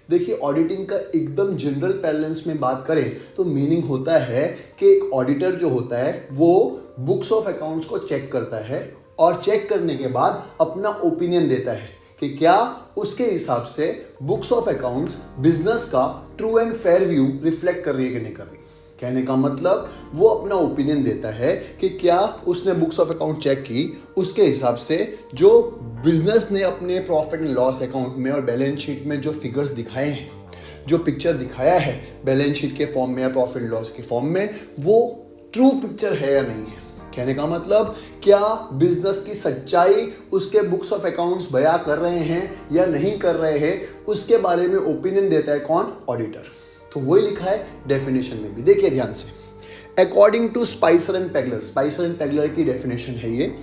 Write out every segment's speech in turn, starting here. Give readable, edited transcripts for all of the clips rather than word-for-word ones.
देखिए, ऑडिटिंग का एकदम जनरल पैरेलेंस में बात करें तो मीनिंग होता है कि एक ऑडिटर जो होता है वो बुक्स ऑफ अकाउंट्स को चेक करता है और चेक करने के बाद अपना ओपिनियन देता है कि क्या उसके हिसाब से बुक्स ऑफ अकाउंट्स बिजनेस का true and fair view reflect कर रही है कि नहीं कर रही। कहने का मतलब वो अपना ओपिनियन देता है कि क्या उसने बुक्स ऑफ अकाउंट चेक की, उसके हिसाब से जो बिजनेस ने अपने प्रॉफिट एंड लॉस अकाउंट में और बैलेंस शीट में जो फिगर्स दिखाए हैं, जो पिक्चर दिखाया है बैलेंस शीट के फॉर्म में या प्रॉफिट एंड लॉस के फॉर्म में, वो ट्रू पिक्चर है या नहीं है। कहने का मतलब क्या बिजनेस की सच्चाई उसके बुक्स ऑफ अकाउंट्स बयां कर रहे हैं या नहीं कर रहे हैं, उसके बारे में ओपिनियन देता है कौन? ऑडिटर। तो वही लिखा है डेफिनेशन में भी, देखिए ध्यान से। According to Spicer and Pegler, Spicer and Pegler की डेफिनेशन है ये,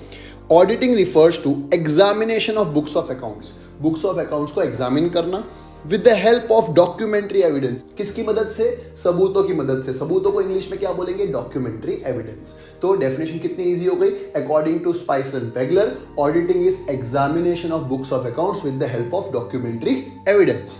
auditing refers to examination of books of accounts, books of accounts को एग्जामिन करना with the help of documentary evidence. किसकी मदद से? सबूतों की मदद से। सबूतों को इंग्लिश में क्या बोलेंगे? Documentary evidence. तो डेफिनेशन कितनी इजी हो गई? According to Spicer and Pegler, auditing is examination of books of accounts with the help of documentary evidence.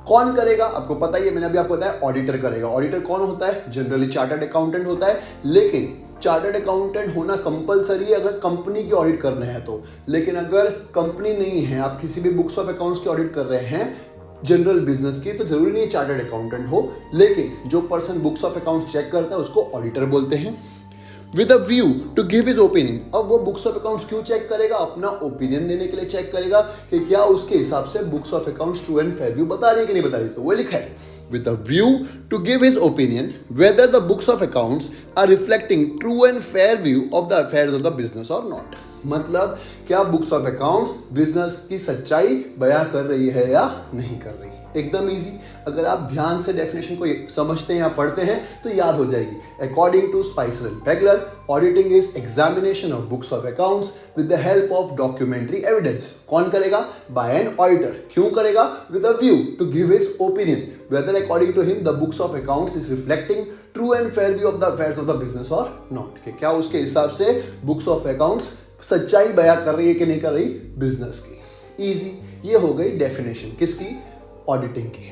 कौन करेगा? आपको पता ही है, मैंने अभी आपको बताया ऑडिटर करेगा। ऑडिटर कौन होता है? जनरली चार्टर्ड अकाउंटेंट होता है, लेकिन चार्टर्ड अकाउंटेंट होना कंपलसरी है अगर कंपनी की ऑडिट करना है तो। लेकिन अगर कंपनी नहीं है, आप किसी भी बुक्स ऑफ अकाउंट्स की ऑडिट कर रहे हैं जनरल बिजनेस की, तो जरूरी नहीं चार्टर्ड अकाउंटेंट हो, लेकिन जो person books of accounts check करता है उसको ऑडिटर बोलते हैं। With a view to give his opinion, अब वो बुक्स ऑफ अकाउंट्स क्यों चेक करेगा? अपना ओपिनियन देने के लिए चेक करेगा कि क्या उसके हिसाब से books of accounts true and fair view बता रही है कि नहीं बता रही। तो वो लिखा है with a view to give his opinion whether the books of accounts are reflecting true and fair view of the affairs of the business or not। मतलब क्या बुक्स ऑफ अकाउंट्स बिजनेस की सच्चाई बयां कर रही है या नहीं कर रही। एकदम इजी, अगर आप ध्यान से डेफिनेशन को समझते हैं या पढ़ते हैं तो याद हो जाएगी। According to Spicer and Pegler, auditing is examination of books of accounts with the help of documentary evidence. कौन करेगा? By an auditor. क्यों करेगा? With a view to give his opinion whether according to him the books of accounts is reflecting true and fair view of the affairs of the business or not। कि क्या उसके हिसाब से books of accounts सच्चाई बयां कर रही है कि नहीं कर रही बिजनेस की। इजी, ये हो गई डेफिनेशन किसकी? ऑडिटिंग की।